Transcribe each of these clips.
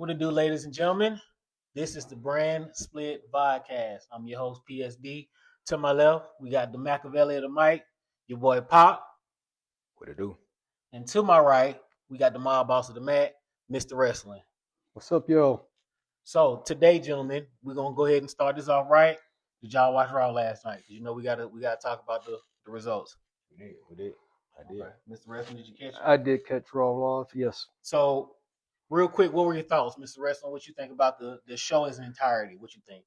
What it do, ladies and gentlemen? This is the Brand Split Podcast. I'm your host, PSD. To my left, we got the Machiavelli of the mic, your boy Pop. What it do? And to my right, we got the mob boss of the mat, Mr. Wrestling. What's up, yo? So today, gentlemen, we're gonna go ahead and start this off right. Did y'all watch Raw last night? You know we gotta talk about the results. We did. I did. Okay. Mr. Wrestling, did you catch it? I did catch Raw live, yes. So, real quick, what were your thoughts, Mr. Wrestling? What you think about the show as an entirety? What you think?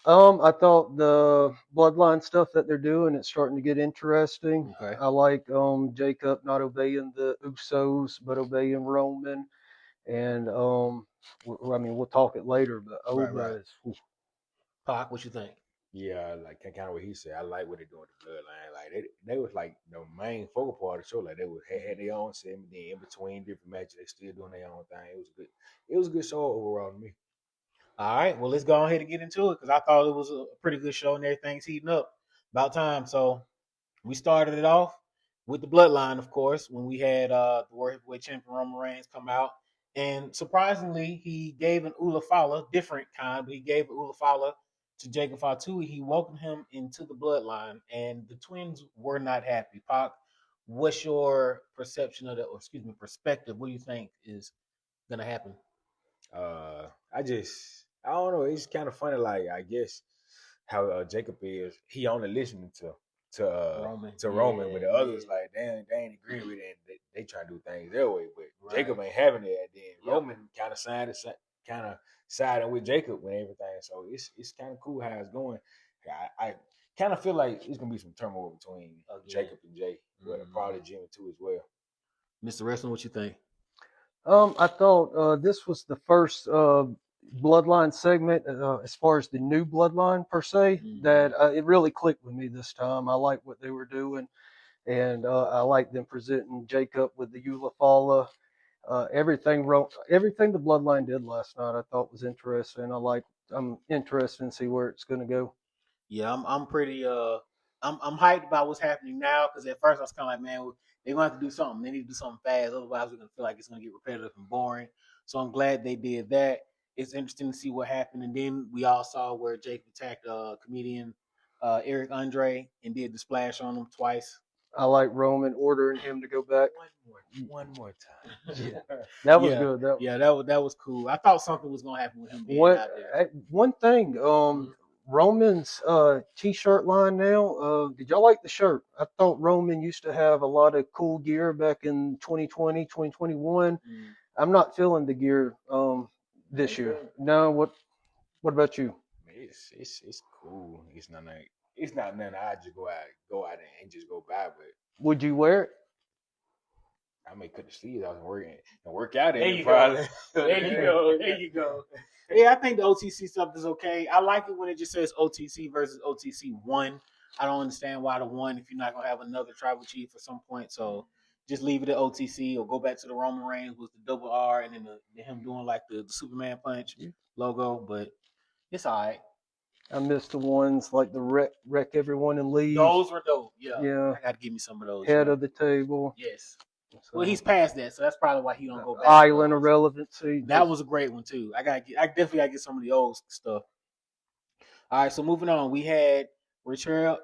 I thought the bloodline stuff that they're doing, it's starting to get interesting. Okay. I like Jacob not obeying the Usos, but obeying Roman. And we'll talk it later, but Oba is Pac, what you think? Yeah, like kind of what he said. I like what they're doing with the bloodline. Like they was like the main focal part of the show. Like they was had their own segment. Then in between different matches, they still doing their own thing. It was good. It was a good show overall to me. All right, well, let's go ahead and get into it because I thought it was a pretty good show and everything's heating up. About time. So we started it off with the bloodline, of course, when we had the World Heavyweight Champion Roman Reigns come out. And surprisingly, he gave an Ula Fala, different kind, but he gave an Ula Fala to Jacob Fatu. He welcomed him into the bloodline, and the twins were not happy. Pac, what's your perception of that, or excuse me, perspective? What do you think is going to happen? I don't know. It's kind of funny. Like I guess how Jacob is. He only listening to Roman, but the others like they ain't agree with it. And they try to do things their way, but Jacob ain't having it. And then Roman kind of siding with Jacob and everything. So it's kind of cool how it's going. I kind of feel like it's gonna be some turmoil between Jacob and Jay, but probably Jimmy too as well. Mr. Wrestling, what you think? I thought this was the first bloodline segment as far as the new bloodline per se that it really clicked with me this time. I like what they were doing, and I like them presenting Jacob with the Eula Fala. Everything the bloodline did last night I thought was interesting. I'm interested in see where it's going to go. Yeah, I'm pretty I'm hyped about what's happening now because at first I was kind of like, man, they're gonna have to do something. They need to do something fast, otherwise we're gonna feel like it's gonna get repetitive and boring. So I'm glad they did that. It's interesting to see what happened, and then we all saw where Jake attacked comedian Eric Andre and did the splash on him twice. I like Roman ordering him to go back one more time. Yeah. That was good. That was cool. I thought something was gonna happen with him being out there. One thing, Roman's t-shirt line now. Did y'all like the shirt? I thought Roman used to have a lot of cool gear back in 2020, 2021. I'm not feeling the gear this year. No, what about you? It's cool. It's not nothing I just go out and just go buy, but would you wear it? I may cut the sleeves out and work out in it probably. There you go. Yeah, I think the OTC stuff is okay. I like it when it just says OTC versus OTC 1. I don't understand why the 1 if you're not going to have another tribal chief at some point. So just leave it at OTC or go back to the Roman Reigns with the double R and then him doing like the Superman punch logo. But it's all right. I miss the ones like the wreck everyone and leave. Those were dope. Yeah. I got to give me some of those. Head of the table. Yes. So, well, he's past that, so that's probably why he don't go back. Island of Relevancy. That was a great one too. I definitely gotta get some of the old stuff. All right, so moving on, we had Raquel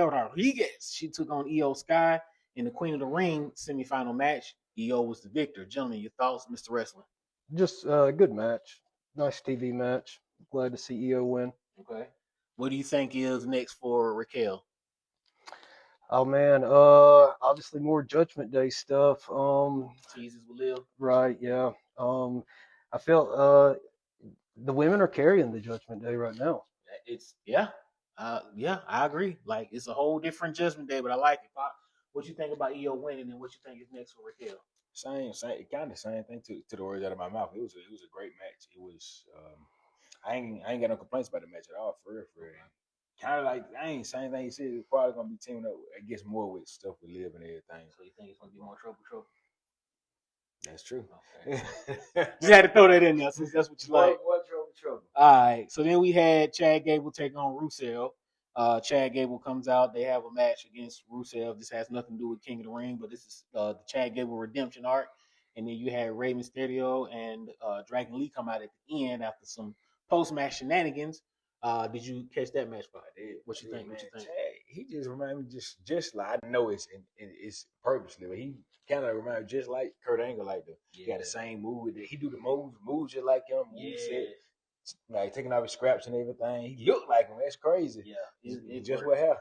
Rodriguez. She took on Io Sky in the Queen of the Ring semifinal match. Io was the victor. Gentlemen, your thoughts, Mr. Wrestling? Just a good match. Nice TV match. Glad to see Io win. Okay. What do you think is next for Raquel? Oh man, obviously more Judgment Day stuff. Jesus will live. Right, yeah. I feel the women are carrying the Judgment Day right now. I agree. Like it's a whole different Judgment Day, but I like it. What you think about Io winning, and what you think is next for Raquel? Same, kind of same thing to the words out of my mouth. It was a great match. It was. I ain't got no complaints about the match at all. For real. Kind of like I ain't same thing you said. It's probably gonna be teaming up, I guess, more with stuff with Liv and everything. So you think it's gonna be more trouble? That's true. Okay. Just had to throw that in there since that's what you like. What trouble? All right. So then we had Chad Gable take on Rusev. Chad Gable comes out. They have a match against Rusev. This has nothing to do with King of the Ring, but this is the Chad Gable redemption arc. and then you had Rey Mysterio and Dragon Lee come out at the end after some post-match shenanigans. Did you catch that match? I did. What you think? Man, What you think? Chad, he just reminded me just like I know it's purposely, but he kind of reminded me just like Kurt Angle, like he got the same move. He do the moves just like him. Yeah. Like taking off his scraps and everything. He looked like him. That's crazy. Yeah, it just what happened.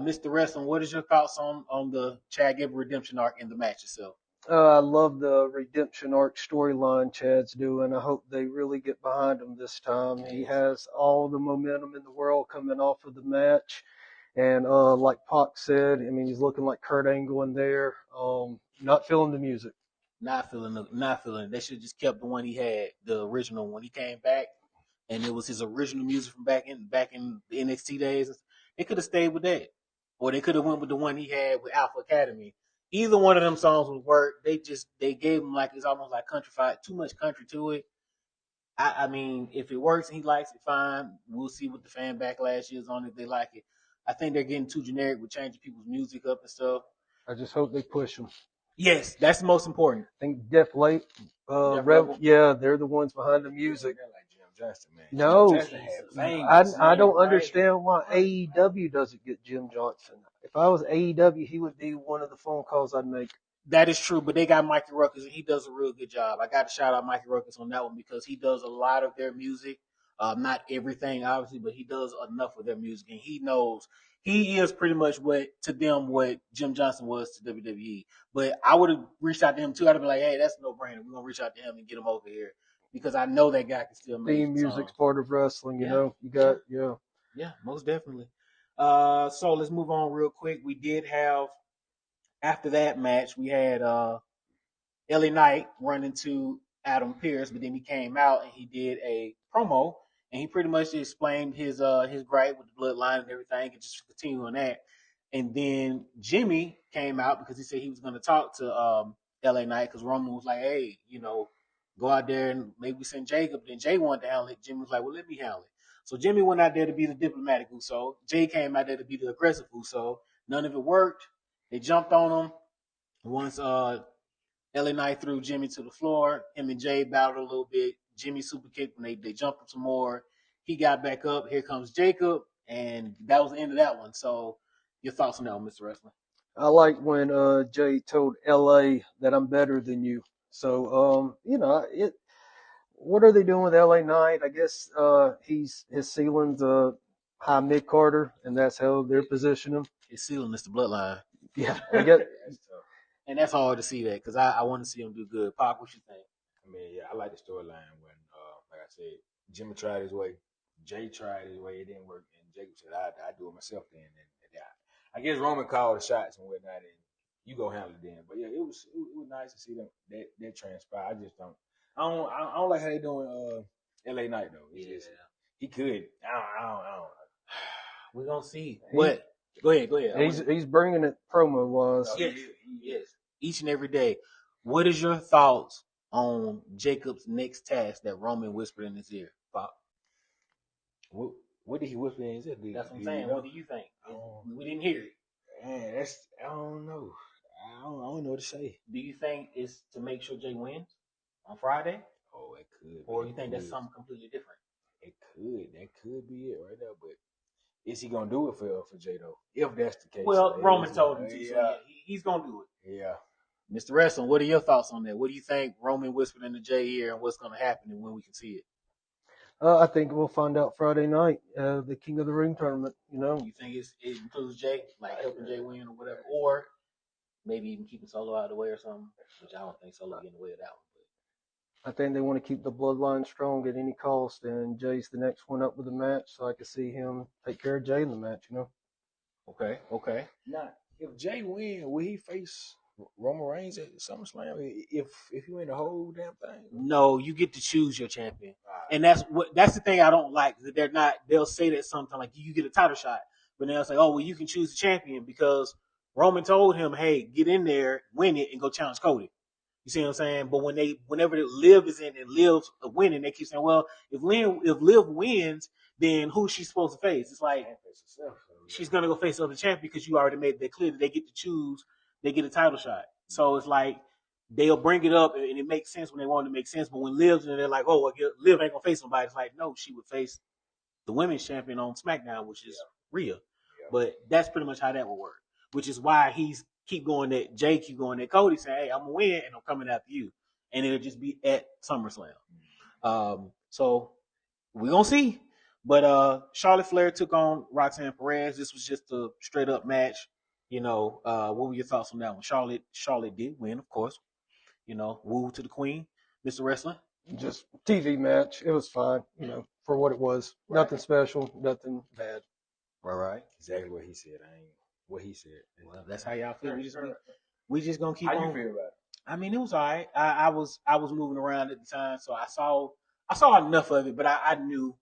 Mr. Wrestling, what is your thoughts on the Chad Gable redemption arc in the match itself? I love the redemption arc storyline Chad's doing. I hope they really get behind him this time. He has all the momentum in the world coming off of the match. And like Pac said, I mean, he's looking like Kurt Angle in there. Not feeling the music. Not feeling it. They should have just kept the one he had, the original when he came back, and it was his original music from back in the NXT days. They could have stayed with that, or they could have went with the one he had with Alpha Academy. Either one of them songs would work. They gave him like it's almost like countryfied, too much country to it. I mean, if it works and he likes it, fine. We'll see what the fan backlash is on it if they like it. I think they're getting too generic with changing people's music up and stuff. I just hope they push them. Yes, that's the most important. I think Def Leppard, yeah, they're the ones behind the music. Justin, man. No, Justin I don't understand why AEW doesn't get Jim Johnson. If I was AEW, he would be one of the phone calls I'd make. That is true, but they got Mikey Ruckus, and he does a real good job. I got to shout out Mikey Ruckus on that one because he does a lot of their music. Not everything, obviously, but he does enough of their music, and he knows he is pretty much what Jim Johnson was to WWE. But I would have reached out to him too. I'd have been like, "Hey, that's a no-brainer. We're gonna reach out to him and get him over here because I know that guy can still make theme music's part of wrestling. You know, you got yeah, most definitely. So let's move on real quick. We did have after that match, we had LA Knight run into Adam Pearce, but then he came out and he did a promo and he pretty much explained his gripe with the bloodline and everything and just continue on that. And then Jimmy came out because he said he was going to talk to LA Knight because Roman was like, hey, go out there and maybe send Jacob. Then Jay wanted to handle it. Jimmy was like, well, let me handle it. So Jimmy went out there to be the diplomatic Uso. Jay came out there to be the aggressive Uso. None of it worked. They jumped on him. Once LA Knight threw Jimmy to the floor, him and Jay battled a little bit. Jimmy super kicked when they jumped him some more. He got back up. Here comes Jacob, and that was the end of that one. So your thoughts on that one, Mr. Wrestler? I like when Jay told LA that I'm better than you. So what are they doing with LA Knight? I guess his ceiling's high mid Carter, and that's how they're positioning him. His ceiling is the bloodline. Yeah, I get and that's hard to see that because I want to see him do good. Pac, what you think? I mean, yeah, I like the storyline when, like I said, Jimmy tried his way, Jay tried his way, it didn't work, and Jacob said, "I do it myself." Then, and I guess Roman called the shots and whatnot, and you go handle it then. But yeah, it was nice to see them that transpire. I just I don't like how they doing LA Knight though. It's just, he could. I don't. We're gonna see. What? Go ahead. He's bringing it promo wise. Yes. Each and every day. What is your thoughts on Jacob's next task that Roman whispered in his ear? Bob? What did he whisper in his ear? That's what I'm saying. What do you think? We didn't hear it. Man, I don't know. I don't know what to say. Do you think it's to make sure Jay wins on Friday? Oh, it could. Or you think that's something completely different? It could. That could be it right there. But is he gonna do it for Jay though? If that's the case. Well, Roman told him to, so yeah, he's gonna do it. Yeah. Mr. Wrestling, what are your thoughts on that? What do you think Roman whispered in the Jay ear and what's gonna happen and when we can see it? I think we'll find out Friday night, the King of the Ring tournament. You think it includes Jay, like helping Jay win or whatever, or maybe even keeping Solo out of the way or something? Which I don't think Solo getting in the way of that one. I think they want to keep the bloodline strong at any cost, and Jay's the next one up with the match, so I can see him take care of Jay in the match. Okay. Now, if Jay wins, will he face Roman Reigns at SummerSlam? If he win the whole damn thing? No, you get to choose your champion, and that's the thing I don't like. That they'll say that sometimes like you get a title shot, but they'll say, oh well, you can choose the champion because Roman told him, hey, get in there, win it, and go challenge Cody. You see what I'm saying? But whenever Liv is in and Liv's winning, they keep saying, well, if Liv wins, then who's she supposed to face? It's like she's gonna go face the other champion because you already made that clear that they get to choose, they get a title shot. So it's like they'll bring it up and it makes sense when they want it to make sense. But when Liv's and they're like, oh, well, Liv ain't gonna face somebody, it's like, no, she would face the women's champion on SmackDown, which is Rhea. But that's pretty much how that would work. Which is why he's keep going that Jay keep going that Cody saying, hey, I'm gonna win and I'm coming after you, and it'll just be at SummerSlam. So we're gonna see. But Charlotte Flair took on Roxanne Perez. This was just a straight up match. What were your thoughts on that one? Charlotte did win, of course. Woo to the queen, Mr. Wrestling. Just TV match. It was fine, for what it was. Right. Nothing special, nothing bad. Right. Exactly what he said. I ain't what he said. Well, that's how y'all feel. We just gonna keep on. How you feel about it? I mean, it was all right. I was moving around at the time, so I saw enough of it, but I knew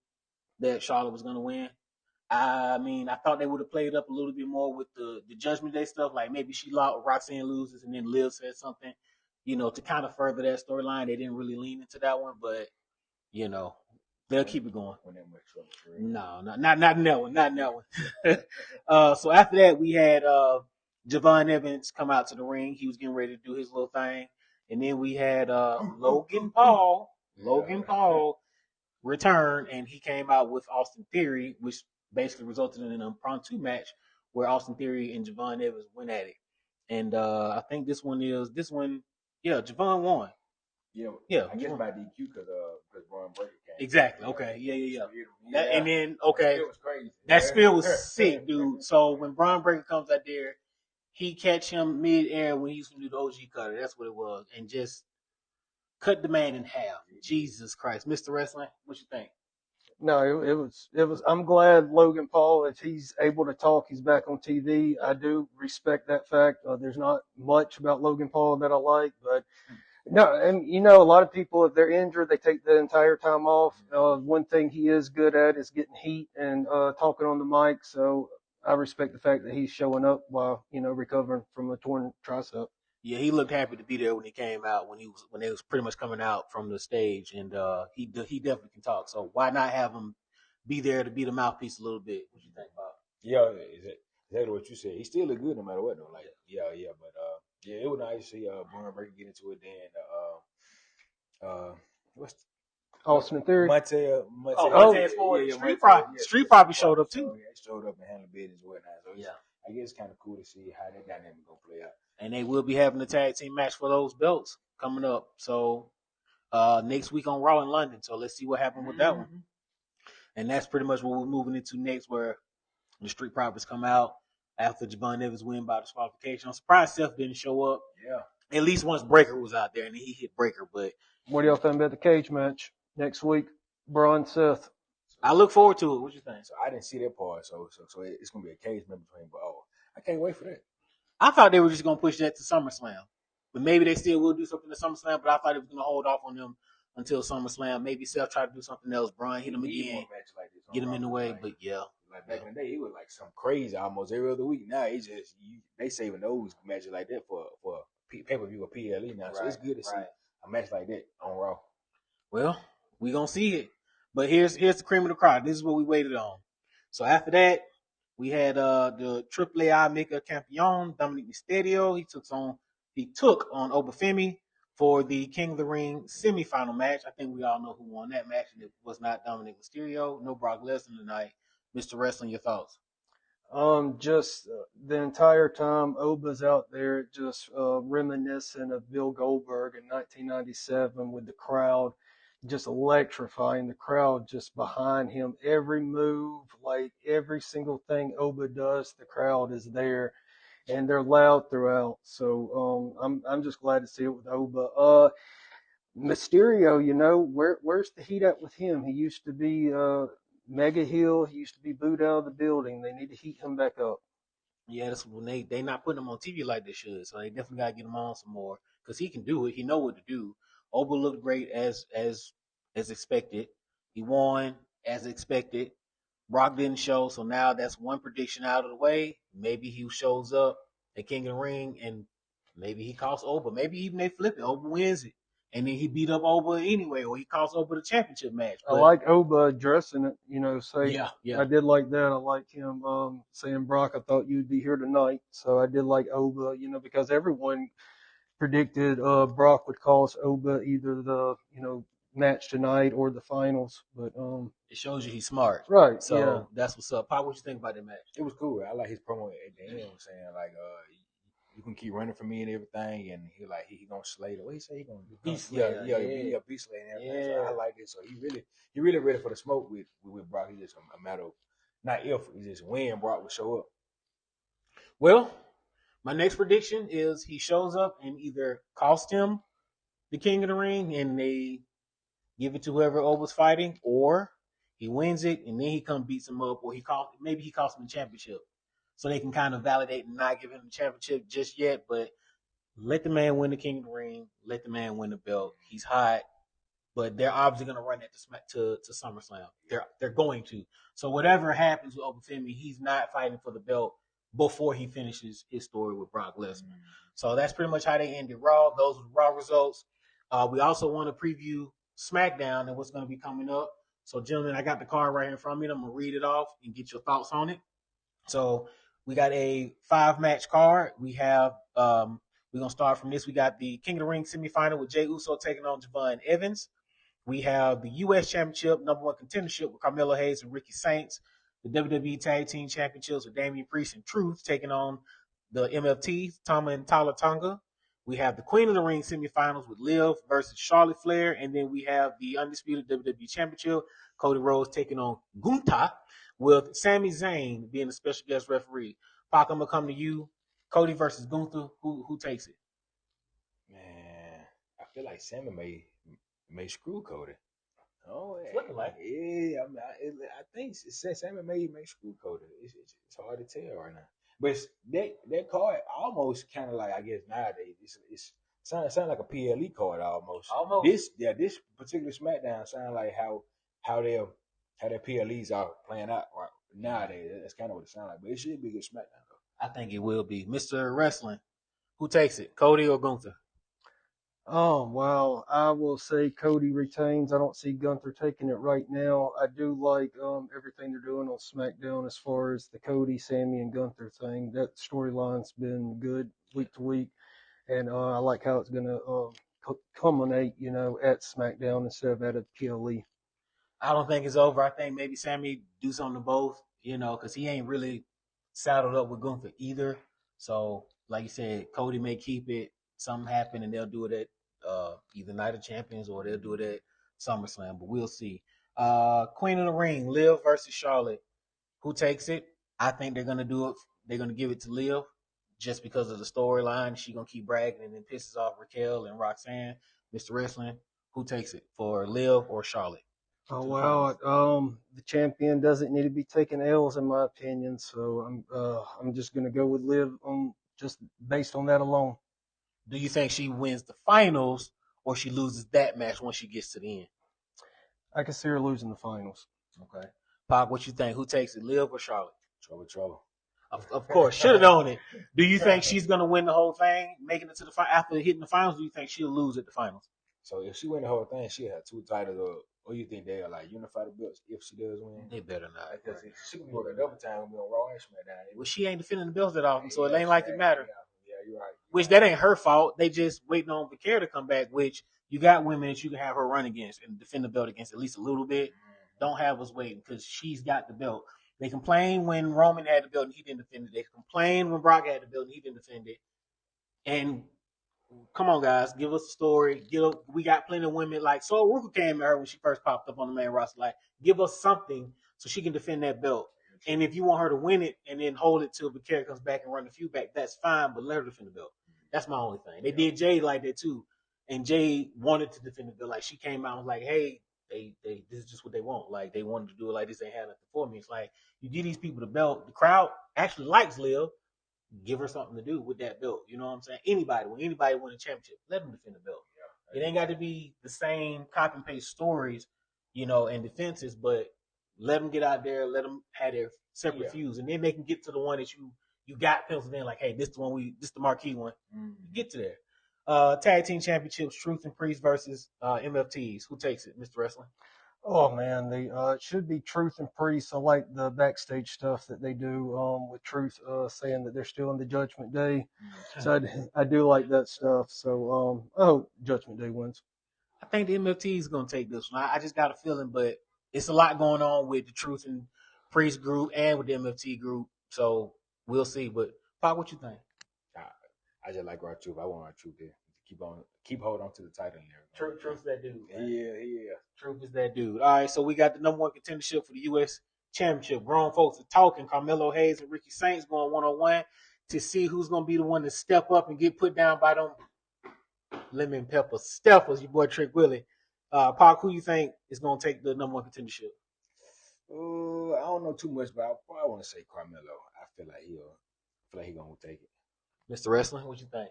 that Charlotte was gonna win. I mean, I thought they would have played up a little bit more with the Judgment Day stuff, like maybe Roxanne loses and then Liv said something, to kind of further that storyline. They didn't really lean into that one, but they'll keep it going. No, not in that one. Not in that one. So after that, we had Javon Evans come out to the ring. He was getting ready to do his little thing. And then we had Logan Paul return, and he came out with Austin Theory, which basically resulted in an impromptu match where Austin Theory and Javon Evans went at it. And I think this one, Javon won. Yeah. I guess by DQ because Braun Breaker came. Exactly. Okay. Yeah. And then it was crazy. That spill was sick, dude. So when Braun Breaker comes out there, he catch him mid-air when he used to do the OG cutter. That's what it was, and just cut the man in half. Jesus Christ, Mr. Wrestling, what you think? No, it was. I'm glad Logan Paul, if he's able to talk, he's back on TV. I do respect that fact. There's not much about Logan Paul that I like, but. No, and a lot of people, if they're injured, they take the entire time off. One thing he is good at is getting heat and talking on the mic. So I respect the fact that he's showing up while recovering from a torn tricep. Yeah, he looked happy to be there when he came out when they was pretty much coming out from the stage, and he definitely can talk. So why not have him be there to be the mouthpiece a little bit? What you think, Bob? Yeah, exactly what you said. He still look good no matter what though. Like but. Yeah, it was nice to see Braun Breaker get into it. Then what's Austin Theory? Montez Ford. Street Profit showed up too. So, showed up and handled business and whatnot. So I guess it's kind of cool to see how that dynamic gonna play out. And they will be having a tag team match for those belts coming up. So next week on Raw in London. So let's see what happens with that one. And that's pretty much what we're moving into next, where the Street Profits come out after Javon Evans win by disqualification. I'm surprised Seth didn't show up. Yeah. At least once Breaker was out there, and he hit Breaker. But what do y'all think about the cage match next week? Braun Seth. I look forward to it. What you think? So I didn't see that part. So it's gonna be a cage match between. But I can't wait for that. I thought they were just gonna push that to SummerSlam, but maybe they still will do something to SummerSlam. But I thought it was gonna hold off on them until SummerSlam. Maybe Seth tried to do something else. Braun hit him again, get him in the way. But yeah. Like back in the day, it was like some crazy almost every other week. Now it's just they saving those matches like that for pay-per-view or PLE now. So it's good to see a match like that on Raw. Well, we gonna see it. But here's the cream of the crop. This is what we waited on. So after that, we had the AAA Mega Campeon, Dominic Mysterio. He took on Obafemi for the King of the Ring semifinal match. I think we all know who won that match, and it was not Dominic Mysterio. No Brock Lesnar tonight. Mr. Wrestling, your thoughts? Just the entire time Oba's out there, just reminiscent of Bill Goldberg in 1997 with the crowd, just electrifying the crowd just behind him. Every move, like every single thing Oba does, the crowd is there, and they're loud throughout. So I'm just glad to see it with Oba. Mysterio, where's the heat at with him? He used to be mega heel. He used to be booed out of the building. They need to heat him back up. Yeah, that's when they not putting him on TV like they should. So they definitely gotta get him on some more because he can do it. He know what to do. Oba looked great as expected. He won as expected. Brock didn't show, so now that's one prediction out of the way. Maybe he shows up at King of the Ring and maybe he costs Oba. Maybe even they flip it. Oba wins it. And then he beat up Oba anyway, or he cost Oba the championship match. But I like Oba addressing it, Yeah. I did like that. I like him saying, Brock, I thought you'd be here tonight. So I did like Oba, because everyone predicted Brock would cost Oba either the match tonight or the finals. But it shows you he's smart, right? So yeah. that's what's up. Pop, what you think about that match? It was cool. I like his promo at the end was saying like, you can keep running for me and everything, and he gonna slay the way he say he gonna do. Beast yeah, Slayer, beast slayer and everything. Yeah. So I like it. So he really ready for the smoke with Brock. He's just a matter of not if, it's just when Brock will show up. Well, my next prediction is he shows up and either cost him the King of the Ring and they give it to whoever Oba's fighting, or he wins it and then he beats him up, or maybe he costs him the championship, so they can kind of validate and not give him the championship just yet. But let the man win the King of the Ring. Let the man win the belt. He's hot, but they're obviously going to run that to SummerSlam. They're going to. So whatever happens with Obafemi, he's not fighting for the belt before he finishes his story with Brock Lesnar. So that's pretty much how they ended Raw. Those were Raw results. We also want to preview SmackDown and what's going to be coming up. So, gentlemen, I got the card right here in front of me. I'm going to read it off and get your thoughts on it. So, we got a 5-match card. We have, we're going to start from this. We got the King of the Ring semifinal with Jey Uso taking on Javon Evans. We have the U.S. Championship, number 1 contendership with Carmelo Hayes and Ricky Saints. The WWE Tag Team Championships with Damian Priest and Truth taking on the MFT, Tama and Tala Tonga. We have the Queen of the Ring semifinals with Liv versus Charlotte Flair. And then we have the undisputed WWE Championship, Cody Rhodes taking on Gunther, with Sami Zayn being a special guest referee. Pac, I'm going to come to you. Cody versus Gunther. Who takes it? Man, I feel like Sami may screw Cody. Oh, it's looking like yeah. I think Sami may screw Cody. It's hard to tell right now. But that card almost kind of like, I guess nowadays it's sound like a PLE card almost. This particular SmackDown sound like how their PLEs are playing out right nowadays. That's kind of what it sounds like. But it should be a good SmackDown though. I think it will be. Mr. Wrestling, who takes it, Cody or Gunther? Oh, well, I will say Cody retains. I don't see Gunther taking it right now. I do like everything they're doing on SmackDown as far as the Cody, Sammy, and Gunther thing. That storyline's been good week to week, and I like how it's going to culminate, at SmackDown instead of at a PLE. I don't think it's over. I think maybe Sammy do something to both, because he ain't really saddled up with Gunther either. So, like you said, Cody may keep it. Something happen, and they'll do it at either Night of Champions or they'll do it at SummerSlam, but we'll see. Queen of the Ring, Liv versus Charlotte. Who takes it? I think they're gonna do it. They're gonna give it to Liv just because of the storyline. She's gonna keep bragging and then pisses off Raquel and Roxanne. Mr. Wrestling, who takes it for Liv or Charlotte? Oh well, the champion doesn't need to be taking L's in my opinion, so I'm just gonna go with Liv on just based on that alone. Do you think she wins the finals or she loses that match once she gets to the end? I can see her losing the finals. Okay. Pac, what you think? Who takes it, Liv or Charlotte? Trouble. Of course, should have known it. Do you think she's going to win the whole thing, making it to the final after hitting the finals? Do you think she'll lose at the finals? So if she win the whole thing, she'll have 2 titles, or you think they'll like unify the belts if she does win? They better not. Because she can work double time and be on Raw and SmackDown. Well, she ain't defending the belts that often, so it ain't like it matter. Yeah, you're right. Which that ain't her fault. They just waiting on Vaquer to come back, which you got women that you can have her run against and defend the belt against at least a little bit. Don't have us waiting because she's got the belt. They complained when Roman had the belt and he didn't defend it. They complained when Brock had the belt and he didn't defend it. And come on, guys, give us a story. We got plenty of women like Sol Ruka came at her when she first popped up on the main roster. Like, give us something so she can defend that belt. And if you want her to win it and then hold it till Vaquer comes back and run the feud back, that's fine, but let her defend the belt. That's my only thing. They did Jade like that too. And Jade wanted to defend the belt. Like, she came out and was like, hey, they this is just what they want. Like, they wanted to do it like this. They had nothing for me. It's like, you give these people the belt. The crowd actually likes Liv. Give her something to do with that belt. You know what I'm saying? When anybody win a championship, let them defend the belt. Yeah, it ain't got to be the same copy and paste stories, and defenses, but let them get out there, let them have their separate feuds, and then they can get to the one that you got penciled in. Like, hey, this the marquee one. Get to there. Tag team championships: Truth and Priest versus MFTs. Who takes it, Mr. Wrestling? Oh man, it should be Truth and Priest. I like the backstage stuff that they do with Truth saying that they're still in the Judgment Day. So I do like that stuff. So I hope Judgment Day wins. I think the MFT is gonna take this one. I just got a feeling, but it's a lot going on with the Truth and Priest group and with the MFT group. So we'll see. But Pop, what you think? I just like our Truth. I want our Truth there. Keep holding on to the title there. Truth's that dude. Right? Yeah. Truth is that dude. All right, so we got the number one contendership for the U.S. Championship. Grown folks are talking. Carmelo Hayes and Ricky Saints going 1-on-1 to see who's going to be the one to step up and get put down by them lemon pepper steppers, your boy Trick Willie. Pac, who you think is going to take the number one contendership? I don't know too much, but I probably want to say Carmelo. I feel like he's going to take it. Mr. Wrestling, what you think?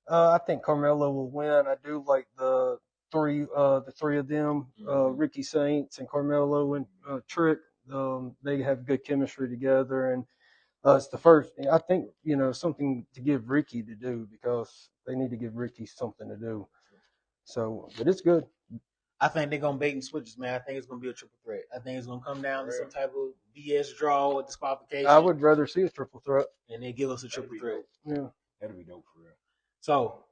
I think Carmelo will win. I do like the three of them, Ricky Saints and Carmelo and Trick. They have good chemistry together, and it's the first. I think something to give Ricky to do because they need to give Ricky something to do. So, but it's good. I think they're gonna bait and switches, man. I think it's gonna be a triple threat. I think it's gonna come down to some type of BS draw or disqualification. I would rather see a triple threat, and they give us a triple threat. Yeah, that'd be dope for real. So,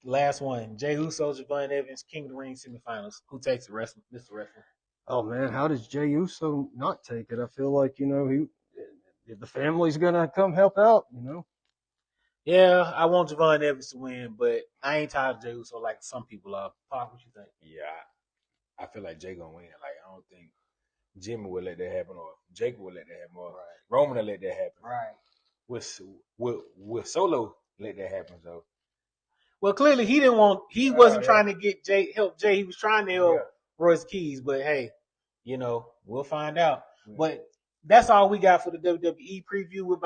last one: Jey Uso, Javon Evans, King of the Ring semifinals. Who takes it, Mr. Wrestling? Oh man, how does Jey Uso not take it? I feel like the family's gonna come help out. Yeah, I want Javon Evans to win, but I ain't tired of Jey Uso like some people are. Pac, what you think? Yeah, I feel like Jey gonna win. Like I don't think Jimmy will let that happen, or Jacob will let that happen, or Roman will let that happen. Right. With Solo let that happen. So, well, clearly he didn't want. He wasn't trying to get help Jay. He was trying to help Royce Keys. But hey, we'll find out. But that's all we got for the WWE preview. We're about